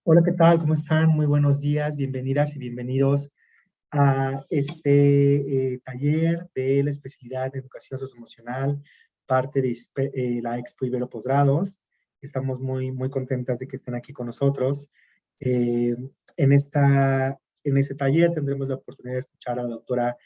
Hola, ¿qué tal? ¿Cómo están? Muy buenos días, bienvenidas y bienvenidos a este taller de la especialidad de educación socioemocional, parte de la Expo Ibero Posgrados. Estamos muy contentas de que estén aquí con nosotros. Eh, en este taller tendremos la oportunidad de escuchar a la doctora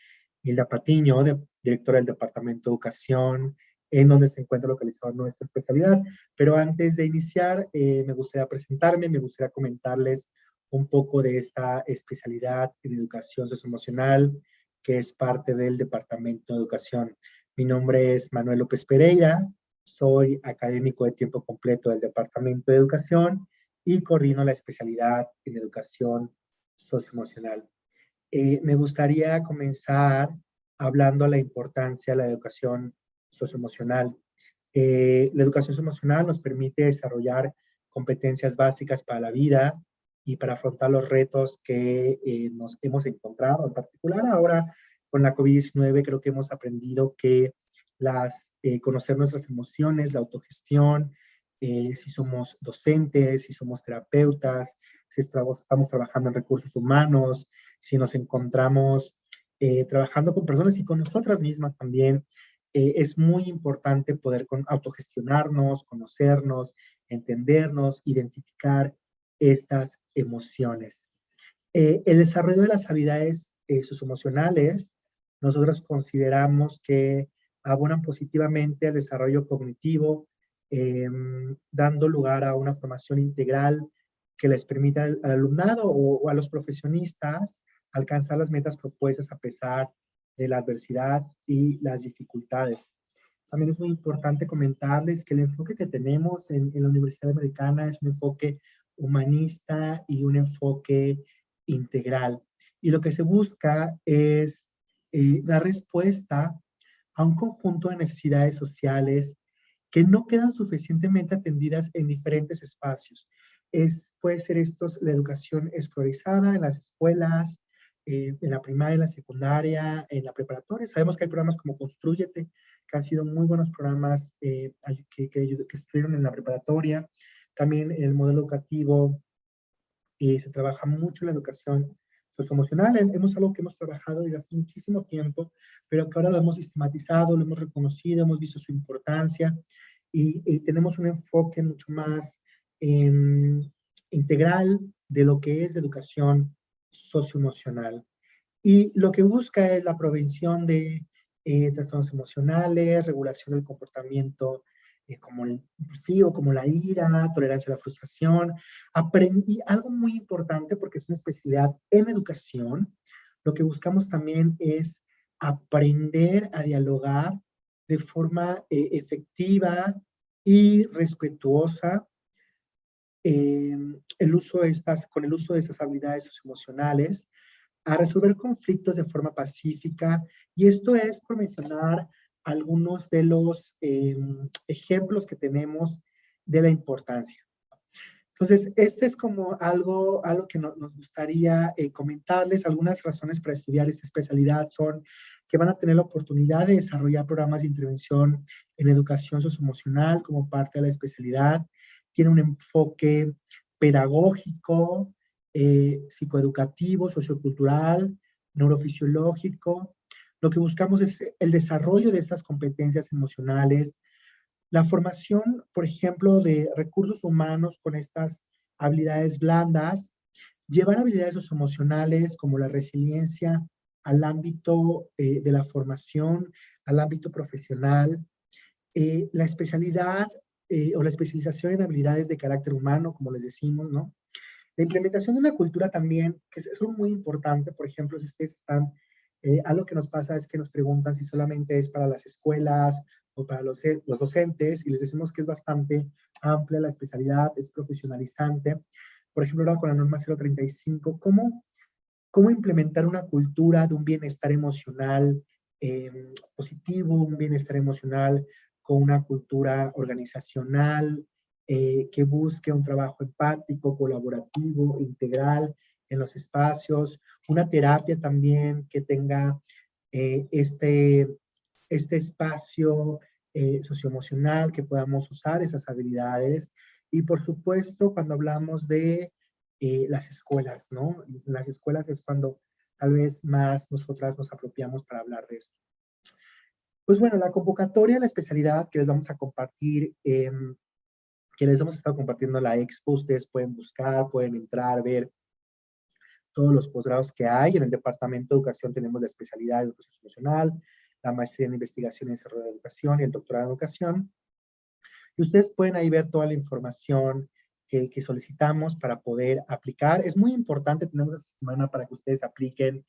Hilda Patiño, directora del Departamento de Educación, en donde se encuentra localizada nuestra especialidad. Pero antes de iniciar, me gustaría presentarme, me gustaría comentarles un poco de esta especialidad en educación socioemocional, que es parte del Departamento de Educación. Mi nombre es Manuel López Pereira, soy académico de tiempo completo del Departamento de Educación y coordino la especialidad en educación socioemocional. Me gustaría comenzar hablando de la importancia de la educación socioemocional. La educación socioemocional nos permite desarrollar competencias básicas para la vida y para afrontar los retos que nos hemos encontrado. En particular ahora con la COVID-19 creo que hemos aprendido que conocer nuestras emociones, la autogestión, si somos docentes, si somos terapeutas, si estamos trabajando en recursos humanos, si nos encontramos trabajando con personas y con nosotras mismas también, es muy importante poder autogestionarnos, conocernos, entendernos, identificar estas emociones. El desarrollo de las habilidades socioemocionales, nosotros consideramos que abonan positivamente al desarrollo cognitivo, dando lugar a una formación integral que les permita al alumnado o a los profesionistas alcanzar las metas propuestas a pesar de la adversidad y las dificultades. También es muy importante comentarles que el enfoque que tenemos en la Universidad Americana es un enfoque humanista y un enfoque integral. Y lo que se busca es dar respuesta a un conjunto de necesidades sociales que no quedan suficientemente atendidas en diferentes espacios. Puede ser la educación escolarizada en las escuelas, en la primaria, en la secundaria, en la preparatoria. Sabemos que hay programas como Construyete, que han sido muy buenos programas que estuvieron en la preparatoria. También en el modelo educativo se trabaja mucho la educación socioemocional. Hemos algo que hemos trabajado desde hace muchísimo tiempo, pero que ahora lo hemos sistematizado, lo hemos reconocido, hemos visto su importancia y tenemos un enfoque mucho más eh, integral de lo que es la educación socioemocional. Y lo que busca es la prevención de trastornos emocionales, regulación del comportamiento como el impulsivo, como la ira, tolerancia a la frustración. Aprendí algo muy importante porque es una especialidad en educación. Lo que buscamos también es aprender a dialogar de forma efectiva y respetuosa con el uso de estas habilidades socioemocionales a resolver conflictos de forma pacífica. Y esto es por mencionar algunos de los ejemplos que tenemos de la importancia. Entonces, este es como algo que nos gustaría comentarles. Algunas razones para estudiar esta especialidad son que van a tener la oportunidad de desarrollar programas de intervención en educación socioemocional como parte de la especialidad. Tiene un enfoque pedagógico, psicoeducativo, sociocultural, neurofisiológico. Lo que buscamos es el desarrollo de estas competencias emocionales, la formación, por ejemplo, de recursos humanos con estas habilidades blandas, llevar habilidades socioemocionales como la resiliencia al ámbito de la formación, al ámbito profesional, la especialidad o la especialización en habilidades de carácter humano, como les decimos, ¿no? La implementación de una cultura también, que es muy importante, por ejemplo, si ustedes están, algo que nos pasa es que nos preguntan si solamente es para las escuelas o para los docentes, y les decimos que es bastante amplia la especialidad, es profesionalizante. Por ejemplo, ahora con la norma 035, ¿cómo implementar una cultura de un bienestar emocional positivo, un bienestar emocional con una cultura organizacional que busque un trabajo empático, colaborativo, integral en los espacios, una terapia también que tenga eh, este, este espacio socioemocional, que podamos usar esas habilidades. Y por supuesto, cuando hablamos de las escuelas, ¿no? En las escuelas es cuando tal vez más nosotras nos apropiamos para hablar de esto. Pues bueno, la convocatoria, la especialidad que les vamos a compartir, que les hemos estado compartiendo en la expo, ustedes pueden buscar, pueden entrar, ver todos los posgrados que hay. En el Departamento de Educación tenemos la especialidad de Educación Emocional, la maestría en Investigación y Desarrollo de Educación y el doctorado en Educación. Y ustedes pueden ahí ver toda la información que solicitamos para poder aplicar. Es muy importante, tenemos esta semana para que ustedes apliquen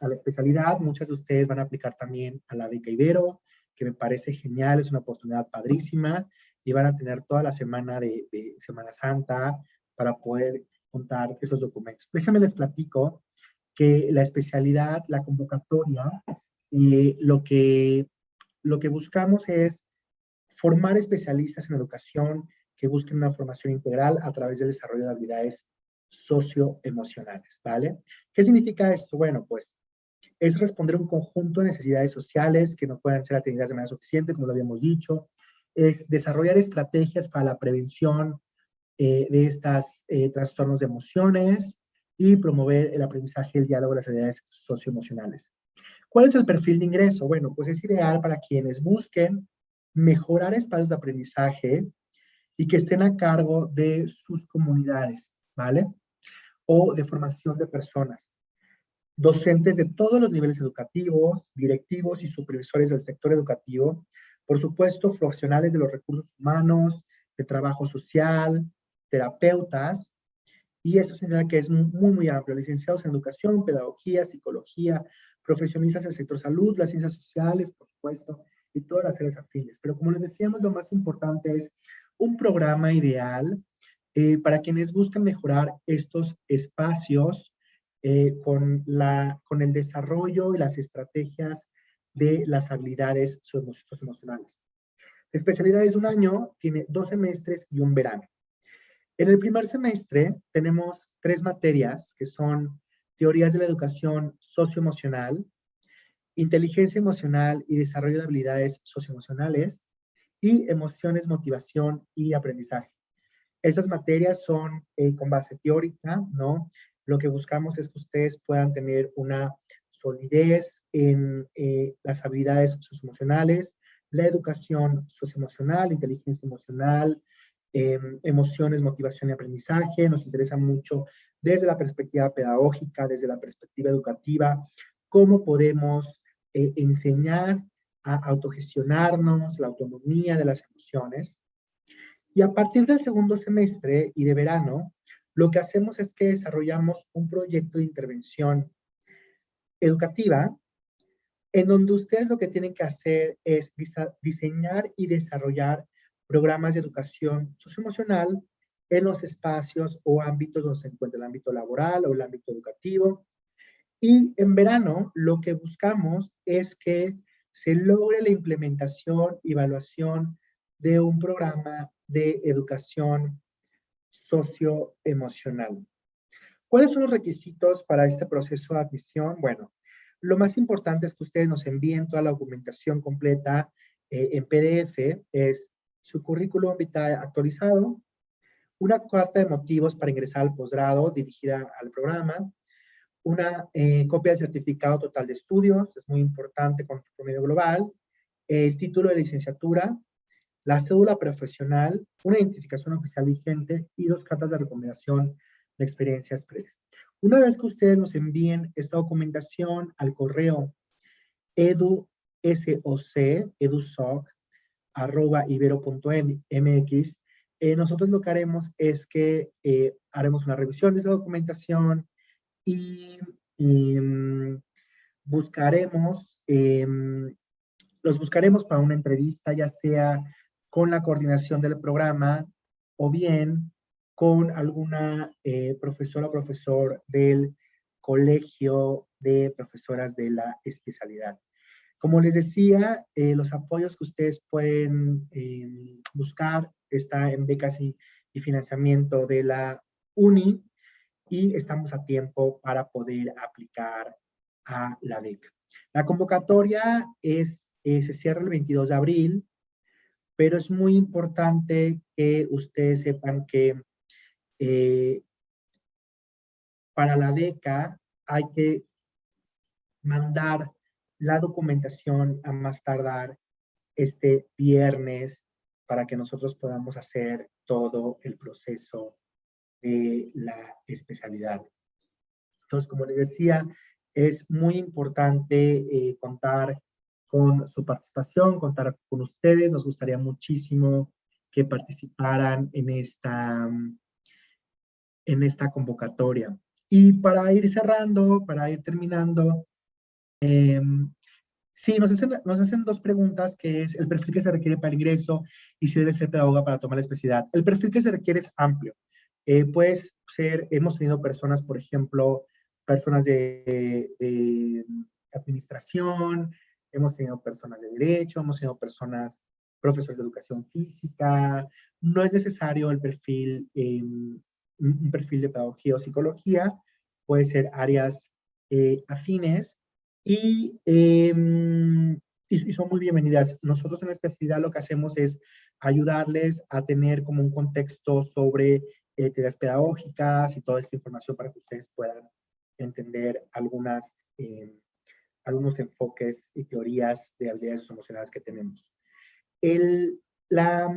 a la especialidad. Muchas de ustedes van a aplicar también a la beca Ibero, que me parece genial, es una oportunidad padrísima, y van a tener toda la semana de Semana Santa para poder contar esos documentos. Déjenme les platico que la especialidad, la convocatoria, lo que buscamos es formar especialistas en educación que busquen una formación integral a través del desarrollo de habilidades socioemocionales, ¿vale? ¿Qué significa esto? Bueno, pues es responder un conjunto de necesidades sociales que no puedan ser atendidas de manera suficiente, como lo habíamos dicho, es desarrollar estrategias para la prevención de estos trastornos de emociones y promover el aprendizaje y el diálogo de las habilidades socioemocionales. ¿Cuál es el perfil de ingreso? Bueno, pues es ideal para quienes busquen mejorar espacios de aprendizaje y que estén a cargo de sus comunidades, ¿vale? O de formación de personas. Docentes de todos los niveles educativos, directivos y supervisores del sector educativo, por supuesto, profesionales de los recursos humanos, de trabajo social, terapeutas, y eso significa que es muy, muy amplio. Licenciados en educación, pedagogía, psicología, profesionistas del sector salud, las ciencias sociales, por supuesto, y todas las áreas afines. Pero como les decíamos, lo más importante es un programa ideal para quienes buscan mejorar estos espacios con el desarrollo y las estrategias de las habilidades socioemocionales. La especialidad es un año, tiene 2 semestres y un verano. En el primer semestre tenemos 3 materias que son teorías de la educación socioemocional, inteligencia emocional y desarrollo de habilidades socioemocionales, y emociones, motivación y aprendizaje. Estas materias son con base teórica, ¿no? Lo que buscamos es que ustedes puedan tener una solidez en las habilidades socioemocionales, la educación socioemocional, inteligencia emocional, emociones, motivación y aprendizaje. Nos interesa mucho desde la perspectiva pedagógica, desde la perspectiva educativa, cómo podemos enseñar a autogestionarnos, la autonomía de las emociones. Y a partir del segundo semestre y de verano, lo que hacemos es que desarrollamos un proyecto de intervención educativa en donde ustedes lo que tienen que hacer es diseñar y desarrollar programas de educación socioemocional en los espacios o ámbitos donde se encuentra el ámbito laboral o el ámbito educativo. Y en verano lo que buscamos es que se logre la implementación y evaluación de un programa de educación socioemocional. ¿Cuáles son los requisitos para este proceso de admisión? Bueno, lo más importante es que ustedes nos envíen toda la documentación completa en PDF, es su currículum vitae actualizado, una carta de motivos para ingresar al posgrado dirigida al programa, una copia del certificado total de estudios, es muy importante con promedio global, el título de licenciatura, la cédula profesional, una identificación oficial vigente y 2 cartas de recomendación de experiencias previas. Una vez que ustedes nos envíen esta documentación al correo edusoc@ibero.mx, nosotros lo que haremos es que haremos una revisión de esa documentación y, y buscaremos, los buscaremos para una entrevista, ya sea con la coordinación del programa o bien con alguna profesora o profesor del colegio de profesoras de la especialidad. Como les decía, los apoyos que ustedes pueden buscar está en becas y financiamiento de la UNI, y estamos a tiempo para poder aplicar a la beca. La convocatoria se cierra el 22 de abril, pero es muy importante que ustedes sepan que para la beca hay que mandar la documentación a más tardar este viernes para que nosotros podamos hacer todo el proceso de la especialidad. Entonces, como les decía, es muy importante contar con su participación, contar con ustedes. Nos gustaría muchísimo que participaran en esta convocatoria. Y para ir cerrando, para ir terminando, sí, nos hacen dos preguntas, que es el perfil que se requiere para el ingreso y si debe ser pedagoga para tomar la especialidad. El perfil que se requiere es amplio. Puede ser, hemos tenido personas, por ejemplo, personas de administración, hemos tenido personas de derecho, hemos tenido personas, profesores de educación física. No es necesario el perfil, un perfil de pedagogía o psicología, puede ser áreas afines y, y son muy bienvenidas. Nosotros en la especialidad lo que hacemos es ayudarles a tener como un contexto sobre teorías pedagógicas y toda esta información para que ustedes puedan entender algunos enfoques y teorías de habilidades emocionales que tenemos. El, la,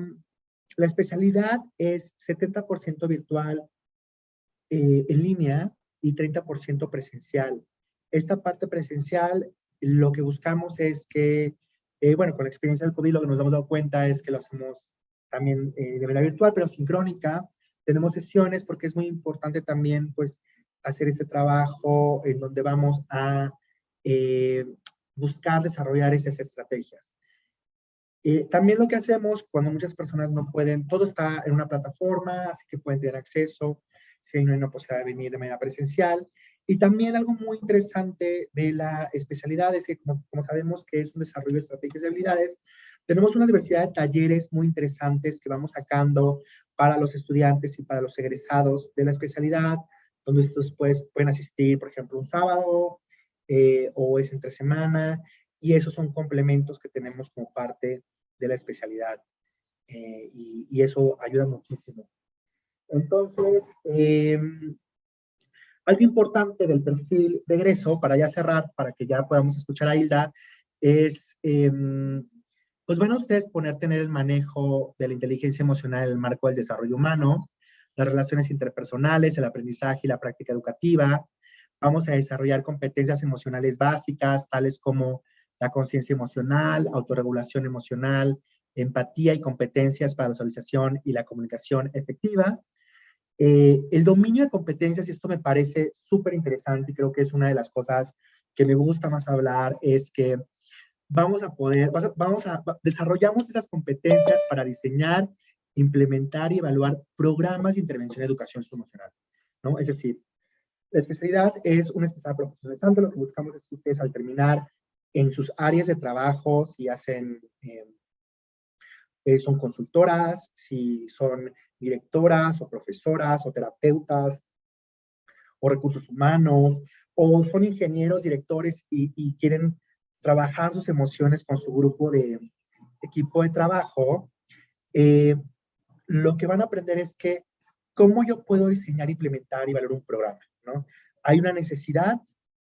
la especialidad es 70% virtual en línea y 30% presencial. Esta parte presencial, lo que buscamos es que, bueno, con la experiencia del COVID lo que nos hemos dado cuenta es que lo hacemos también de manera virtual, pero sincrónica. Tenemos sesiones porque es muy importante también, pues, hacer ese trabajo en donde vamos a buscar desarrollar estas estrategias. También lo que hacemos cuando muchas personas no pueden, todo está en una plataforma, así que pueden tener acceso si no hay una posibilidad de venir de manera presencial. Y también algo muy interesante de la especialidad es que, como sabemos que es un desarrollo de estrategias y habilidades, tenemos una diversidad de talleres muy interesantes que vamos sacando para los estudiantes y para los egresados de la especialidad, donde estos pues, pueden asistir, por ejemplo, un sábado o es entre semana, y esos son complementos que tenemos como parte de la especialidad y eso ayuda muchísimo. Entonces, algo importante del perfil de egreso, para ya cerrar, para que ya podamos escuchar a Hilda, es, pues bueno, ustedes tener el manejo de la inteligencia emocional en el marco del desarrollo humano, las relaciones interpersonales, el aprendizaje y la práctica educativa. Vamos a desarrollar competencias emocionales básicas, tales como la conciencia emocional, autorregulación emocional, empatía y competencias para la socialización y la comunicación efectiva. El dominio de competencias, y esto me parece súper interesante y creo que es una de las cosas que me gusta más hablar, es que desarrollamos esas competencias para diseñar, implementar y evaluar programas de intervención en educación socioemocional, ¿no? Es decir, la especialidad es una especialidad profesionalizante. Lo que buscamos es que ustedes al terminar en sus áreas de trabajo, si hacen, son consultoras, si son directoras o profesoras o terapeutas o recursos humanos, o son ingenieros, directores y quieren trabajar sus emociones con su grupo de equipo de trabajo, lo que van a aprender es que cómo yo puedo diseñar, implementar y valorar un programa, ¿no? Hay una necesidad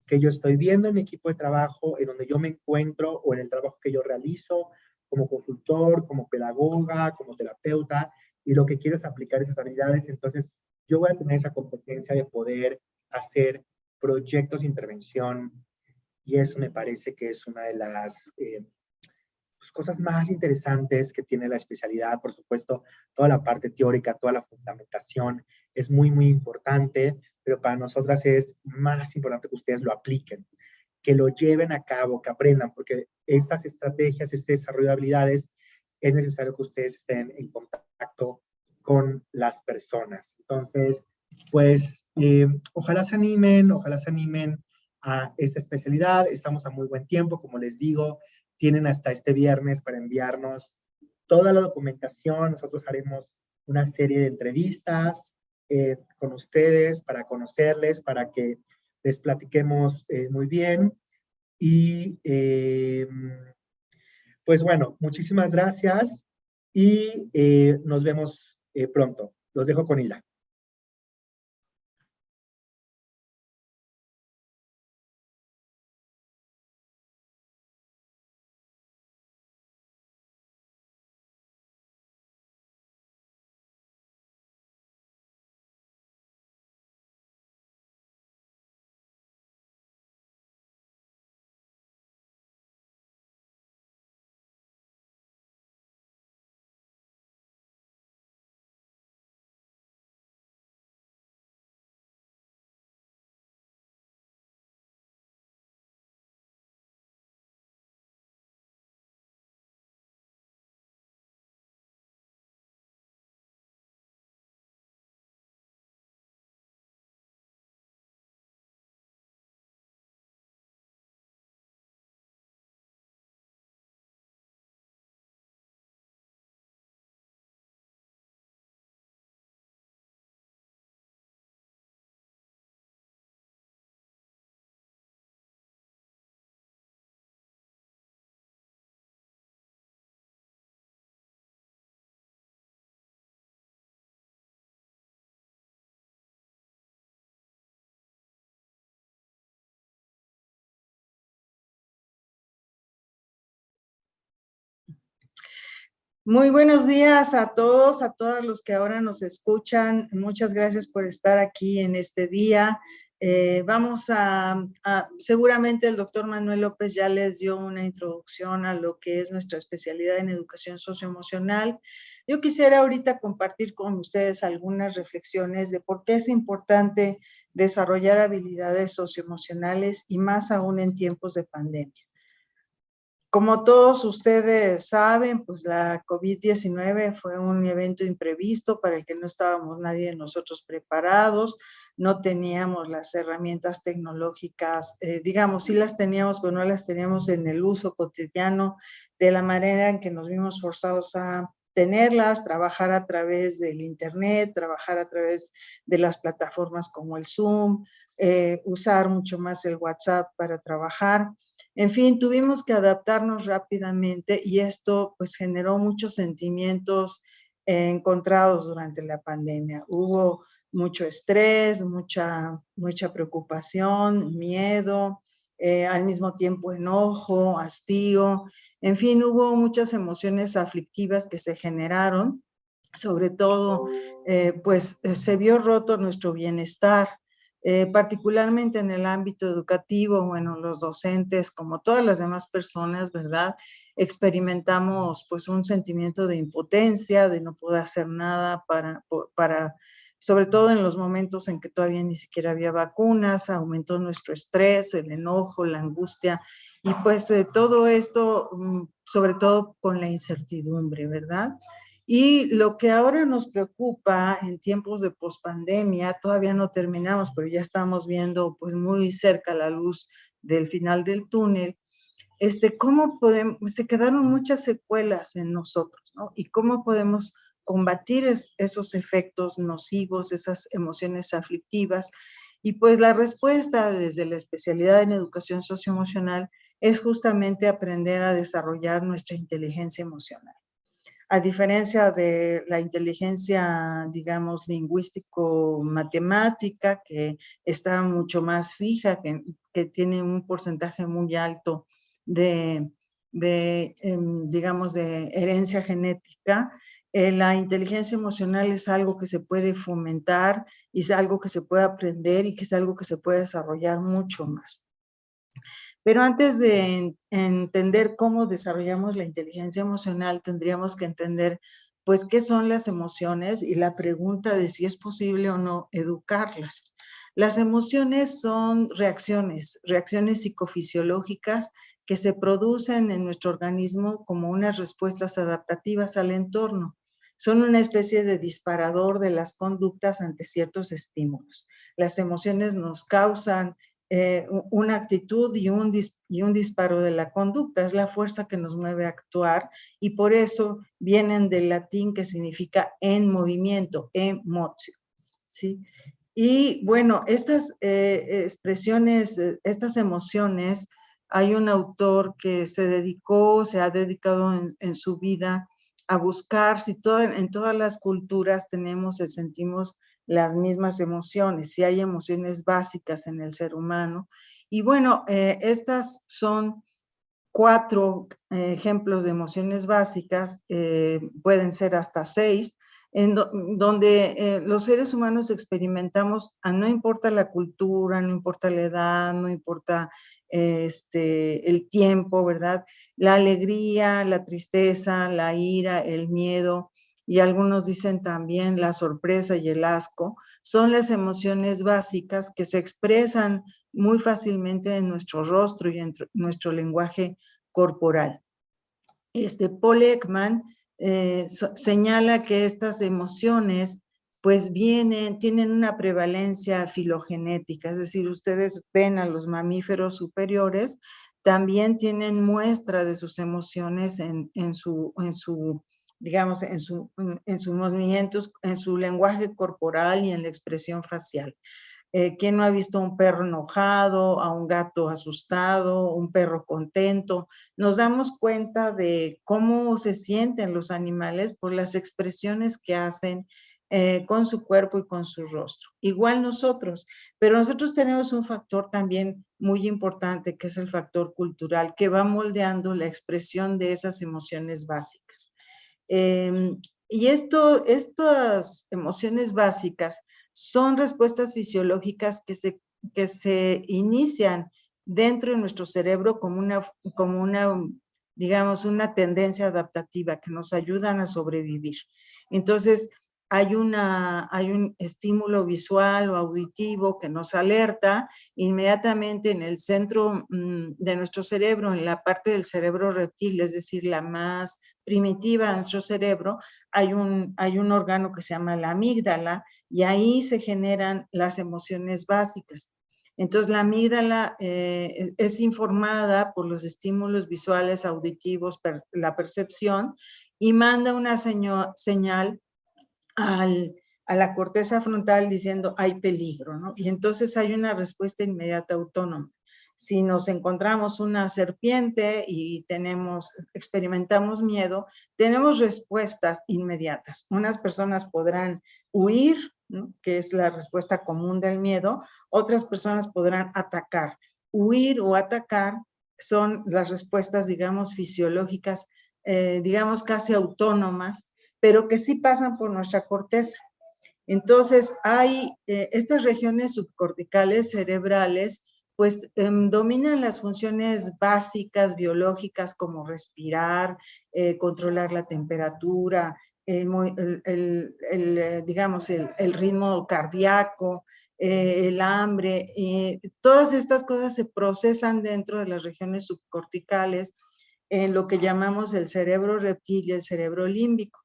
que yo estoy viendo en mi equipo de trabajo, en donde yo me encuentro o en el trabajo que yo realizo como consultor, como pedagoga, como terapeuta, y lo que quiero es aplicar esas habilidades. Entonces, yo voy a tener esa competencia de poder hacer proyectos de intervención y eso me parece que es una de las pues, cosas más interesantes que tiene la especialidad. Por supuesto, toda la parte teórica, toda la fundamentación es muy, muy importante, pero para nosotras es más importante que ustedes lo apliquen, que lo lleven a cabo, que aprendan, porque estas estrategias, este desarrollo de habilidades, es necesario que ustedes estén en contacto con las personas. Entonces, pues, ojalá se animen a esta especialidad. Estamos a muy buen tiempo, como les digo, tienen hasta este viernes para enviarnos toda la documentación. Nosotros haremos una serie de entrevistas con ustedes para conocerles, para que les platiquemos muy bien. Y pues bueno, muchísimas gracias y nos vemos pronto. Los dejo con Hilda. Muy buenos días a todos, a todos los que ahora nos escuchan. Muchas gracias por estar aquí en este día. Seguramente el doctor Manuel López ya les dio una introducción a lo que es nuestra especialidad en educación socioemocional. Yo quisiera ahorita compartir con ustedes algunas reflexiones de por qué es importante desarrollar habilidades socioemocionales y más aún en tiempos de pandemia. Como todos ustedes saben, pues la COVID-19 fue un evento imprevisto para el que no estábamos nadie de nosotros preparados, no teníamos las herramientas tecnológicas, digamos, sí las teníamos, pero no las teníamos en el uso cotidiano de la manera en que nos vimos forzados a tenerlas, trabajar a través del internet, trabajar a través de las plataformas como el Zoom, usar mucho más el WhatsApp para trabajar. En fin, tuvimos que adaptarnos rápidamente y esto pues generó muchos sentimientos encontrados durante la pandemia. Hubo mucho estrés, mucha preocupación, miedo, al mismo tiempo enojo, hastío. En fin, hubo muchas emociones aflictivas que se generaron. Sobre todo, se vio roto nuestro bienestar. Particularmente en el ámbito educativo, bueno, los docentes, como todas las demás personas, ¿verdad? Experimentamos pues un sentimiento de impotencia, de no poder hacer nada sobre todo en los momentos en que todavía ni siquiera había vacunas, aumentó nuestro estrés, el enojo, la angustia, y pues todo esto, sobre todo con la incertidumbre, ¿verdad? Y lo que ahora nos preocupa en tiempos de pospandemia, todavía no terminamos, pero ya estamos viendo pues muy cerca la luz del final del túnel, cómo podemos, se quedaron muchas secuelas en nosotros, ¿no? Y cómo podemos combatir esos efectos nocivos, esas emociones aflictivas. Y pues la respuesta desde la especialidad en educación socioemocional es justamente aprender a desarrollar nuestra inteligencia emocional. A diferencia de la inteligencia, digamos, lingüístico-matemática, que está mucho más fija, que tiene un porcentaje muy alto digamos, de herencia genética, la inteligencia emocional es algo que se puede fomentar, y es algo que se puede aprender y que es algo que se puede desarrollar mucho más. Pero antes de entender cómo desarrollamos la inteligencia emocional, tendríamos que entender, pues, qué son las emociones y la pregunta de si es posible o no educarlas. Las emociones son reacciones psicofisiológicas que se producen en nuestro organismo como unas respuestas adaptativas al entorno. Son una especie de disparador de las conductas ante ciertos estímulos. Las emociones nos causan una actitud y un disparo de la conducta, es la fuerza que nos mueve a actuar, y por eso vienen del latín que significa en movimiento, emotio, ¿sí? Y bueno, estas expresiones, estas emociones, hay un autor que se ha dedicado en su vida a buscar si en todas las culturas sentimos las mismas emociones, si hay emociones básicas en el ser humano. Y bueno, estas son 4 ejemplos de emociones básicas, pueden ser hasta 6, donde los seres humanos experimentamos, no importa la cultura, no importa la edad, no importa el tiempo, ¿verdad? La alegría, la tristeza, la ira, el miedo, y algunos dicen también la sorpresa y el asco, son las emociones básicas que se expresan muy fácilmente en nuestro rostro y en nuestro lenguaje corporal. Paul Ekman señala que estas emociones pues tienen una prevalencia filogenética, es decir, ustedes ven a los mamíferos superiores, también tienen muestra de sus emociones en sus movimientos, en su lenguaje corporal y en la expresión facial. ¿Quién no ha visto a un perro enojado, a un gato asustado, un perro contento? Nos damos cuenta de cómo se sienten los animales por las expresiones que hacen con su cuerpo y con su rostro. Igual nosotros, pero nosotros tenemos un factor también muy importante, que es el factor cultural, que va moldeando la expresión de esas emociones básicas. Y estas emociones básicas son respuestas fisiológicas que se inician dentro de nuestro cerebro como una, digamos, una tendencia adaptativa que nos ayudan a sobrevivir. Entonces, hay un estímulo visual o auditivo que nos alerta inmediatamente en el centro de nuestro cerebro, en la parte del cerebro reptil, es decir, la más primitiva de nuestro cerebro, hay un órgano que se llama la amígdala y ahí se generan las emociones básicas. Entonces, la amígdala es informada por los estímulos visuales, auditivos, la percepción, y manda una señal a la corteza frontal diciendo hay peligro, ¿no? Y entonces hay una respuesta inmediata autónoma. Si nos encontramos una serpiente y experimentamos miedo, tenemos respuestas inmediatas. Unas personas podrán huir, ¿no?, que es la respuesta común del miedo. Otras personas podrán atacar. Huir o atacar son las respuestas, digamos, fisiológicas, digamos, casi autónomas, pero que sí pasan por nuestra corteza. Entonces, hay estas regiones subcorticales cerebrales, pues dominan las funciones básicas biológicas como respirar, controlar la temperatura, digamos, el ritmo cardíaco, el hambre. Todas estas cosas se procesan dentro de las regiones subcorticales en lo que llamamos el cerebro reptil y el cerebro límbico.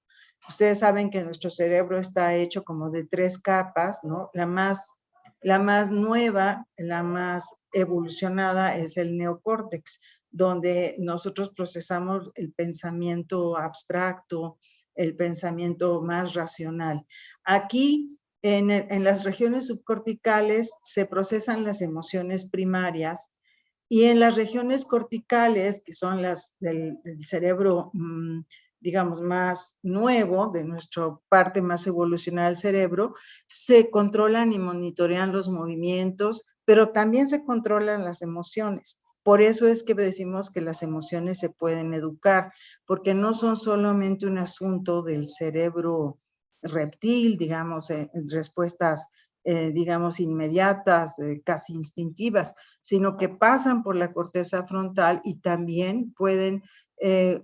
Ustedes saben que nuestro cerebro está hecho como de 3 capas, ¿no? La más nueva, la más evolucionada es el neocórtex, donde nosotros procesamos el pensamiento abstracto, el pensamiento más racional. Aquí, en las regiones subcorticales, se procesan las emociones primarias, y en las regiones corticales, que son las del cerebro, digamos, más nuevo, de nuestra parte más evolucionada del cerebro, se controlan y monitorean los movimientos, pero también se controlan las emociones. Por eso es que decimos que las emociones se pueden educar, porque no son solamente un asunto del cerebro reptil, digamos, respuestas, digamos, inmediatas, casi instintivas, sino que pasan por la corteza frontal y también pueden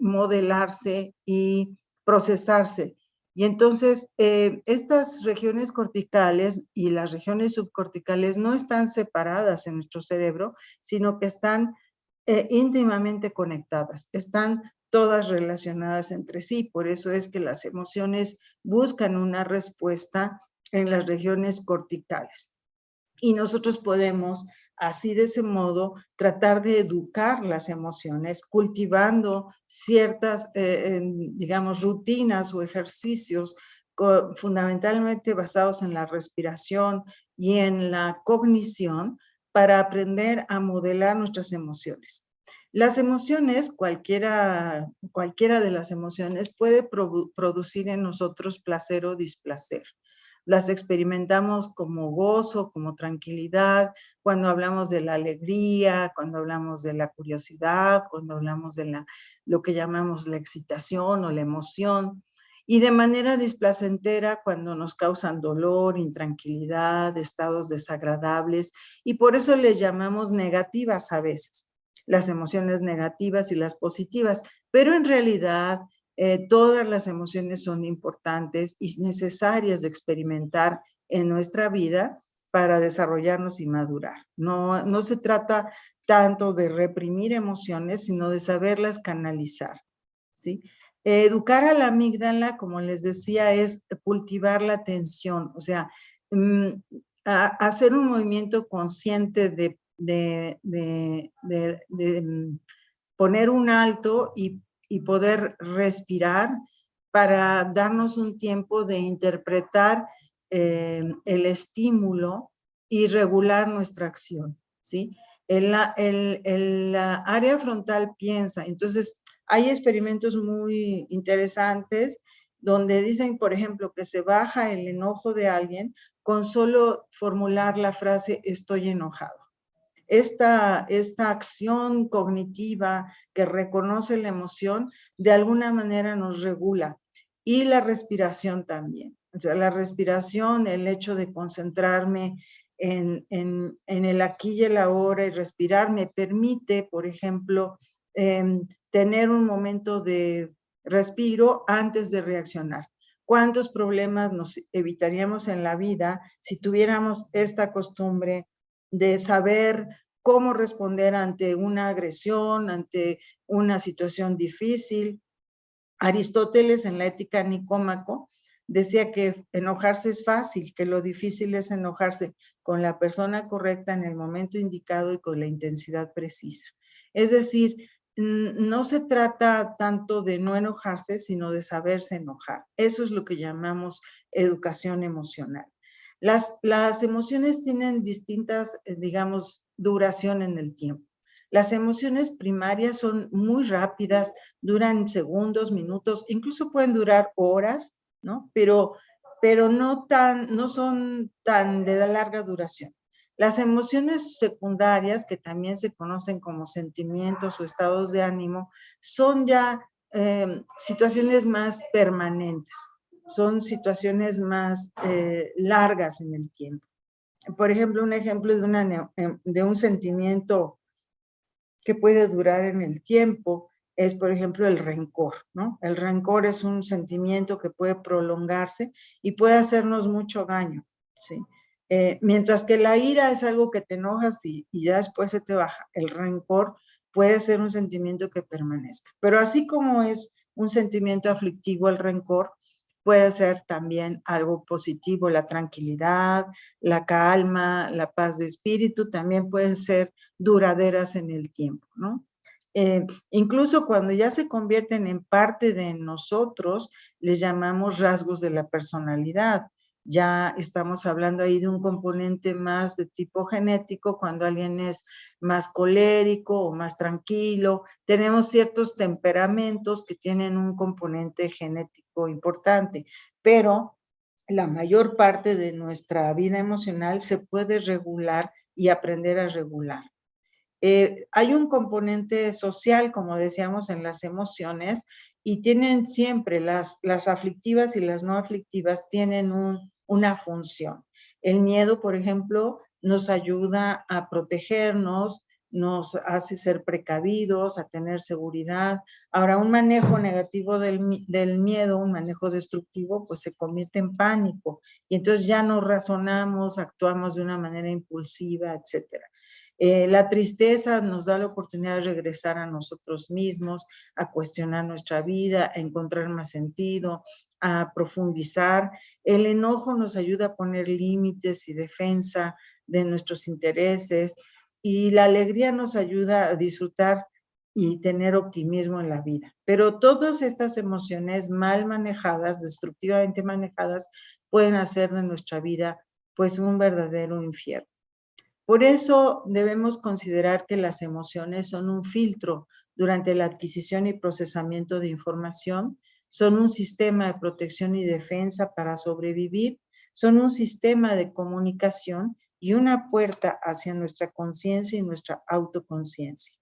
modelarse y procesarse. Y entonces, estas regiones corticales y las regiones subcorticales no están separadas en nuestro cerebro, sino que están íntimamente conectadas, están todas relacionadas entre sí. Por eso es que las emociones buscan una respuesta en las regiones corticales. Y nosotros podemos, así de ese modo, tratar de educar las emociones, cultivando ciertas, digamos, rutinas o ejercicios fundamentalmente basados en la respiración y en la cognición para aprender a modelar nuestras emociones. Las emociones, cualquiera de las emociones, puede producir en nosotros placer o displacer. Las experimentamos como gozo, como tranquilidad, cuando hablamos de la alegría, cuando hablamos de la curiosidad, cuando hablamos de lo que llamamos la excitación o la emoción, y de manera displacentera cuando nos causan dolor, intranquilidad, estados desagradables, y por eso les llamamos negativas a veces, las emociones negativas y las positivas, pero en realidad todas las emociones son importantes y necesarias de experimentar en nuestra vida para desarrollarnos y madurar. No se trata tanto de reprimir emociones, sino de saberlas canalizar, ¿sí? Educar a la amígdala, como les decía, es cultivar la atención, o sea, hacer un movimiento consciente de poner un alto y poder respirar para darnos un tiempo de interpretar el estímulo y regular nuestra acción, ¿sí? La área frontal piensa. Entonces, hay experimentos muy interesantes donde dicen, por ejemplo, que se baja el enojo de alguien con solo formular la frase estoy enojado. Esta acción cognitiva que reconoce la emoción, de alguna manera nos regula. y la respiración también. O sea, la respiración, el hecho de concentrarme en el aquí y el ahora y respirar me permite, por ejemplo, tener un momento de respiro antes de reaccionar. ¿Cuántos problemas nos evitaríamos en la vida si tuviéramos esta costumbre de saber cómo responder ante una agresión, ante una situación difícil? Aristóteles, en la Ética Nicómaco, decía que enojarse es fácil, que lo difícil es enojarse con la persona correcta en el momento indicado y con la intensidad precisa. Es decir, no se trata tanto de no enojarse, sino de saberse enojar. Eso es lo que llamamos educación emocional. Las emociones tienen distintas, digamos, duración en el tiempo. Las emociones primarias son muy rápidas, duran segundos, minutos, incluso pueden durar horas, ¿no? Pero no son tan de larga duración. Las emociones secundarias, que también se conocen como sentimientos o estados de ánimo, son ya situaciones más permanentes, son situaciones más largas en el tiempo. Por ejemplo, un ejemplo de un sentimiento que puede durar en el tiempo es, por ejemplo, el rencor, ¿no? El rencor es un sentimiento que puede prolongarse y puede hacernos mucho daño, ¿sí? Mientras que la ira es algo que te enojas y ya después se te baja. El rencor puede ser un sentimiento que permanezca. Pero así como es un sentimiento aflictivo el rencor, puede ser también algo positivo. La tranquilidad, la calma, la paz de espíritu también pueden ser duraderas en el tiempo, ¿no? Incluso cuando ya se convierten en parte de nosotros, les llamamos rasgos de la personalidad. Ya estamos hablando ahí de un componente más de tipo genético, cuando alguien es más colérico o más tranquilo. Tenemos ciertos temperamentos que tienen un componente genético importante, pero la mayor parte de nuestra vida emocional se puede regular y aprender a regular. Hay un componente social, como decíamos, en las emociones, y tienen siempre, las aflictivas y las no aflictivas tienen una función. El miedo, por ejemplo, nos ayuda a protegernos, nos hace ser precavidos, a tener seguridad. Ahora, un manejo negativo del miedo, un manejo destructivo, pues se convierte en pánico, y entonces ya no razonamos, actuamos de una manera impulsiva, etcétera. La tristeza nos da la oportunidad de regresar a nosotros mismos, a cuestionar nuestra vida, a encontrar más sentido, a profundizar. El enojo nos ayuda a poner límites y defensa de nuestros intereses, y la alegría nos ayuda a disfrutar y tener optimismo en la vida. Pero todas estas emociones mal manejadas, destructivamente manejadas, pueden hacer de nuestra vida pues un verdadero infierno. Por eso debemos considerar que las emociones son un filtro durante la adquisición y procesamiento de información, son un sistema de protección y defensa para sobrevivir, son un sistema de comunicación y una puerta hacia nuestra conciencia y nuestra autoconciencia.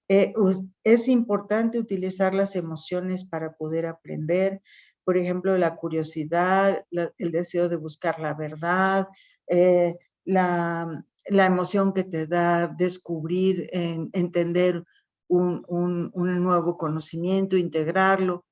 Es importante utilizar las emociones para poder aprender, por ejemplo, la curiosidad, el deseo de buscar la verdad, la emoción que te da descubrir, entender un nuevo conocimiento, integrarlo.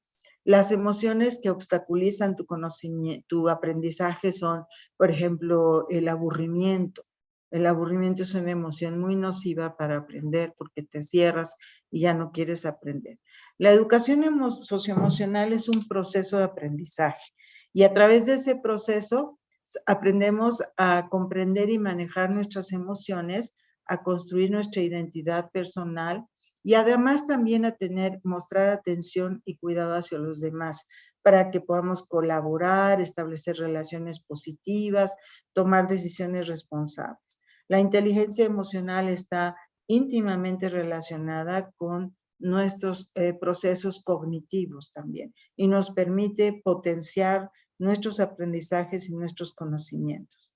Las emociones que obstaculizan tu conocimiento, tu aprendizaje son, por ejemplo, el aburrimiento. El aburrimiento es una emoción muy nociva para aprender porque te cierras y ya no quieres aprender. La educación socioemocional es un proceso de aprendizaje, y a través de ese proceso aprendemos a comprender y manejar nuestras emociones, a construir nuestra identidad personal y además también a mostrar atención y cuidado hacia los demás para que podamos colaborar, establecer relaciones positivas, tomar decisiones responsables. La inteligencia emocional está íntimamente relacionada con nuestros procesos cognitivos también, y nos permite potenciar nuestros aprendizajes y nuestros conocimientos.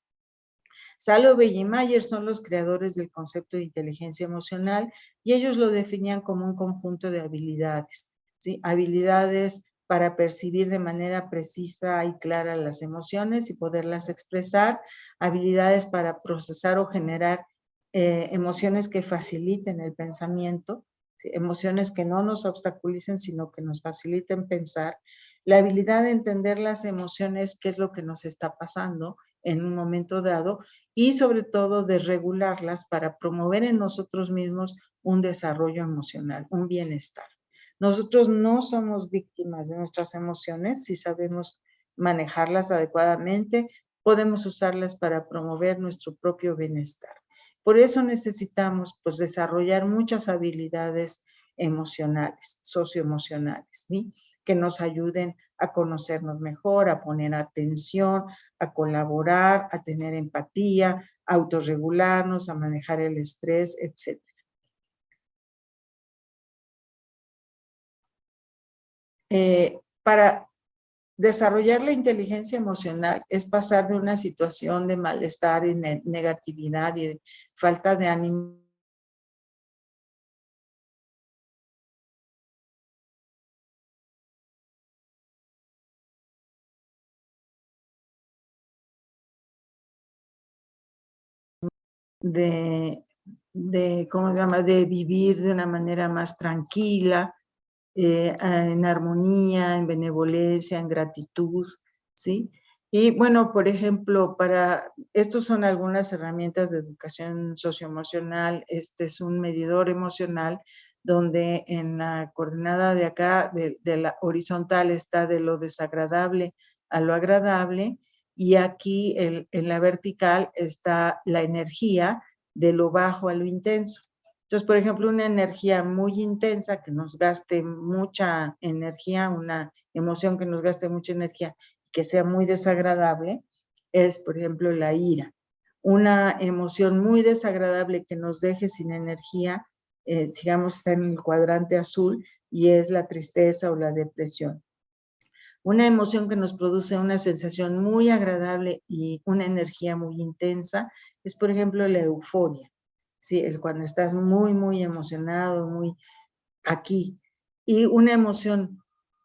Salovey y Mayer son los creadores del concepto de inteligencia emocional, y ellos lo definían como un conjunto de habilidades, ¿sí? Habilidades para percibir de manera precisa y clara las emociones y poderlas expresar, habilidades para procesar o generar emociones que faciliten el pensamiento, emociones que no nos obstaculicen, sino que nos faciliten pensar, la habilidad de entender las emociones, qué es lo que nos está pasando en un momento dado, y sobre todo de regularlas para promover en nosotros mismos un desarrollo emocional, un bienestar. Nosotros no somos víctimas de nuestras emociones. Si sabemos manejarlas adecuadamente, podemos usarlas para promover nuestro propio bienestar. Por eso necesitamos pues desarrollar muchas habilidades emocionales, socioemocionales, ¿sí? Que nos ayuden a conocernos mejor, a poner atención, a colaborar, a tener empatía, a autorregularnos, a manejar el estrés, etc. Para desarrollar la inteligencia emocional es pasar de una situación de malestar y negatividad y de falta de ánimo ¿cómo se llama?, de vivir de una manera más tranquila, en armonía, en benevolencia, en gratitud, ¿sí? Y bueno, por ejemplo, estos son algunas herramientas de educación socioemocional. Este es un medidor emocional donde en la coordenada de acá, de la horizontal, está de lo desagradable a lo agradable, y aquí en la vertical está la energía de lo bajo a lo intenso. Entonces, por ejemplo, una energía muy intensa que nos gaste mucha energía, una emoción que nos gaste mucha energía, que sea muy desagradable, es, por ejemplo, la ira. Una emoción muy desagradable que nos deje sin energía, digamos, está en el cuadrante azul, y es la tristeza o la depresión. Una emoción que nos produce una sensación muy agradable y una energía muy intensa es, por ejemplo, la euforia. Sí, cuando estás muy, muy emocionado, muy aquí. Y una emoción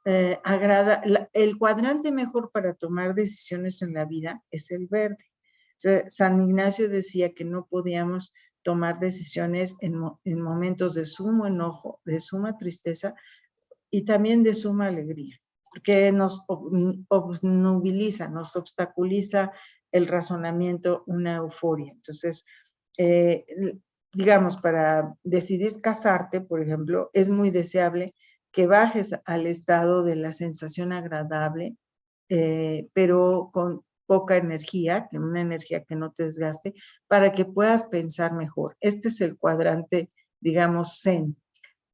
el cuadrante mejor para tomar decisiones en la vida es el verde. O sea, San Ignacio decía que no podíamos tomar decisiones en momentos de sumo enojo, de suma tristeza y también de suma alegría, porque nos obnubiliza, nos obstaculiza el razonamiento, una euforia. Entonces, eh, digamos, para decidir casarte, por ejemplo, es muy deseable que bajes al estado de la sensación agradable, pero con poca energía, una energía que no te desgaste, para que puedas pensar mejor. Este es el cuadrante, digamos, zen.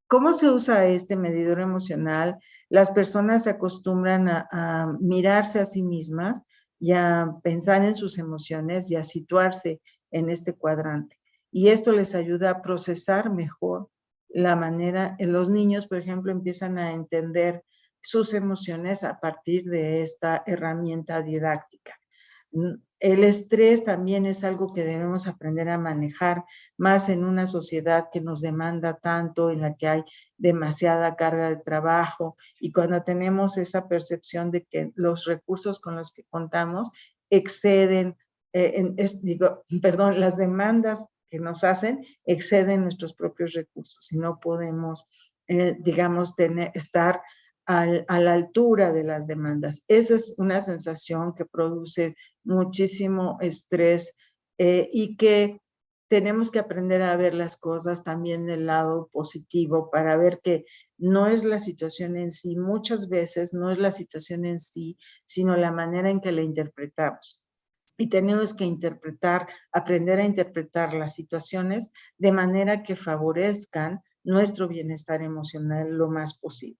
¿Cómo se usa este medidor emocional? Las personas se acostumbran a mirarse a sí mismas y a pensar en sus emociones y a situarse en este cuadrante. Y esto les ayuda a procesar mejor la manera. Los niños, por ejemplo, empiezan a entender sus emociones a partir de esta herramienta didáctica. El estrés también es algo que debemos aprender a manejar, más en una sociedad que nos demanda tanto, en la que hay demasiada carga de trabajo, y cuando tenemos esa percepción de que los recursos con los que contamos exceden, las demandas que nos hacen exceden nuestros propios recursos y no podemos, digamos, estar a la altura de las demandas. Esa es una sensación que produce muchísimo estrés, y que tenemos que aprender a ver las cosas también del lado positivo para ver que no es la situación en sí, muchas veces no es la situación en sí, sino la manera en que la interpretamos. Y tenemos que aprender a interpretar las situaciones de manera que favorezcan nuestro bienestar emocional lo más posible.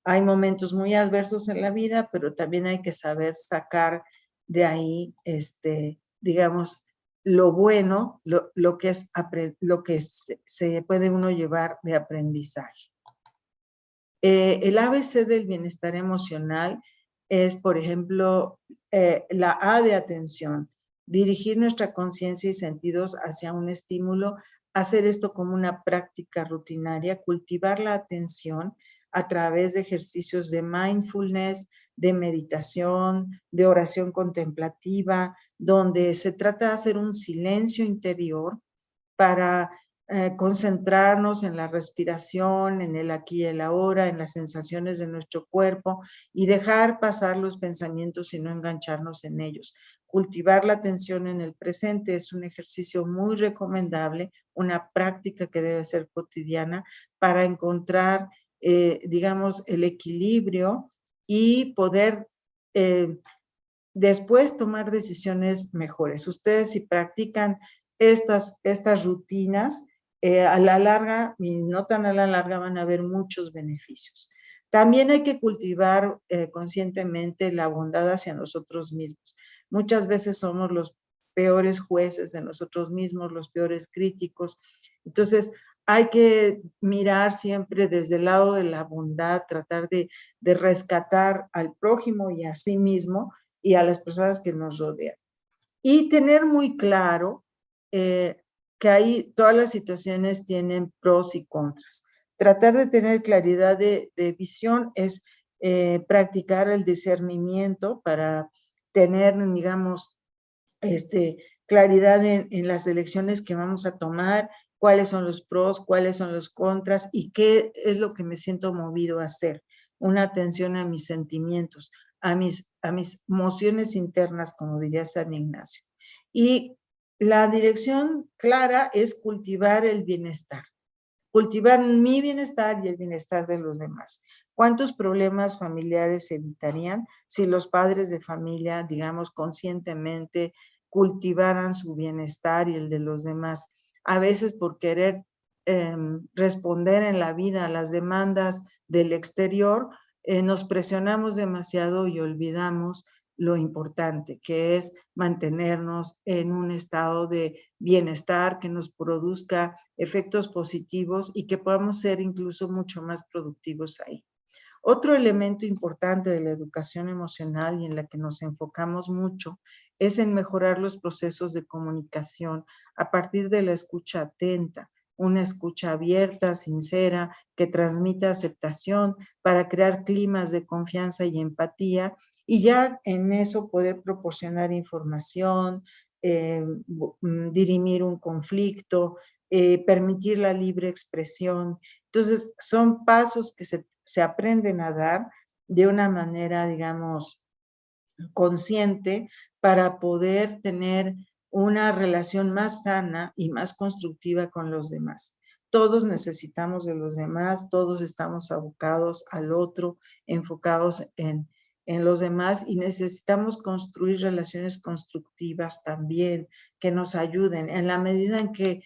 Hay momentos muy adversos en la vida, pero también hay que saber sacar de ahí, digamos, lo bueno, lo que se puede uno llevar de aprendizaje. El ABC del bienestar emocional es, por ejemplo, la A de atención, dirigir nuestra conciencia y sentidos hacia un estímulo, hacer esto como una práctica rutinaria, cultivar la atención a través de ejercicios de mindfulness, de meditación, de oración contemplativa, donde se trata de hacer un silencio interior para concentrarnos en la respiración, en el aquí y el ahora, en las sensaciones de nuestro cuerpo y dejar pasar los pensamientos y no engancharnos en ellos. Cultivar la atención en el presente es un ejercicio muy recomendable, una práctica que debe ser cotidiana para encontrar, digamos, el equilibrio y poder después tomar decisiones mejores. Ustedes si practican estas rutinas, a la larga, y no tan a la larga, van a haber muchos beneficios. También hay que cultivar conscientemente la bondad hacia nosotros mismos. Muchas veces somos los peores jueces de nosotros mismos, los peores críticos. Entonces, hay que mirar siempre desde el lado de la bondad, tratar de rescatar al prójimo y a sí mismo y a las personas que nos rodean. Y tener muy claro que ahí todas las situaciones tienen pros y contras. Tratar de tener claridad de visión es practicar el discernimiento para tener, digamos, claridad en las elecciones que vamos a tomar, cuáles son los pros, cuáles son los contras y qué es lo que me siento movido a hacer. Una atención a mis sentimientos, a mis emociones internas, como diría San Ignacio. Y la dirección clara es cultivar el bienestar. Cultivar mi bienestar y el bienestar de los demás. ¿Cuántos problemas familiares se evitarían si los padres de familia, digamos, conscientemente cultivaran su bienestar y el de los demás? A veces por querer responder en la vida a las demandas del exterior, nos presionamos demasiado y olvidamos lo importante, que es mantenernos en un estado de bienestar que nos produzca efectos positivos y que podamos ser incluso mucho más productivos ahí. Otro elemento importante de la educación emocional y en la que nos enfocamos mucho es en mejorar los procesos de comunicación a partir de la escucha atenta, una escucha abierta, sincera, que transmita aceptación para crear climas de confianza y empatía y ya en eso poder proporcionar información, dirimir un conflicto, permitir la libre expresión. Entonces, son pasos que se aprenden a dar de una manera, digamos, consciente para poder tener una relación más sana y más constructiva con los demás. Todos necesitamos de los demás, todos estamos abocados al otro, enfocados en los demás y necesitamos construir relaciones constructivas también que nos ayuden. En la medida en que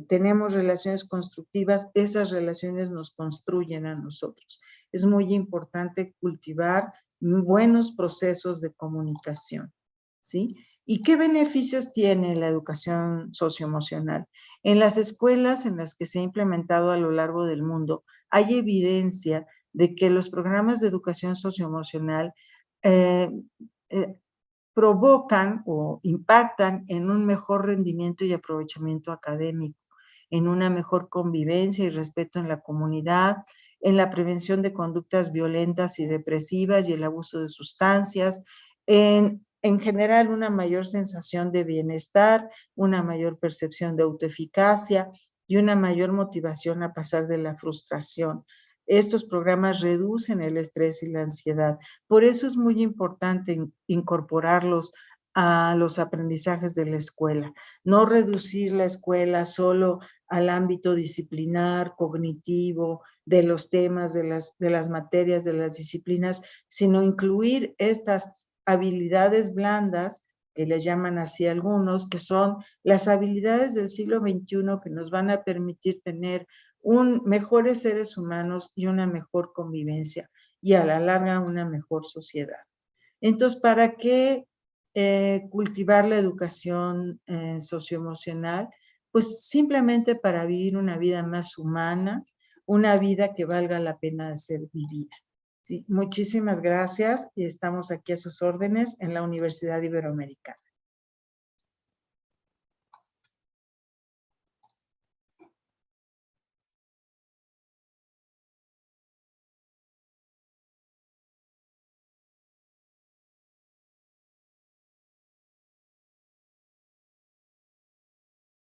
tenemos relaciones constructivas, esas relaciones nos construyen a nosotros. Es muy importante cultivar buenos procesos de comunicación, ¿sí? ¿Y qué beneficios tiene la educación socioemocional? En las escuelas en las que se ha implementado a lo largo del mundo, hay evidencia de que los programas de educación socioemocional provocan o impactan en un mejor rendimiento y aprovechamiento académico, en una mejor convivencia y respeto en la comunidad, en la prevención de conductas violentas y depresivas y el abuso de sustancias, en general una mayor sensación de bienestar, una mayor percepción de autoeficacia y una mayor motivación a pasar de la frustración. Estos programas reducen el estrés y la ansiedad. Por eso es muy importante incorporarlos a los aprendizajes de la escuela. No reducir la escuela solo al ámbito disciplinar, cognitivo, de los temas, de las materias, de las disciplinas, sino incluir estas habilidades blandas, que le llaman así algunos, que son las habilidades del siglo XXI que nos van a permitir tener mejores seres humanos y una mejor convivencia y a la larga una mejor sociedad. Entonces, ¿para qué cultivar la educación socioemocional? Pues simplemente para vivir una vida más humana, una vida que valga la pena de ser vivida. ¿Sí? Muchísimas gracias y estamos aquí a sus órdenes en la Universidad Iberoamericana.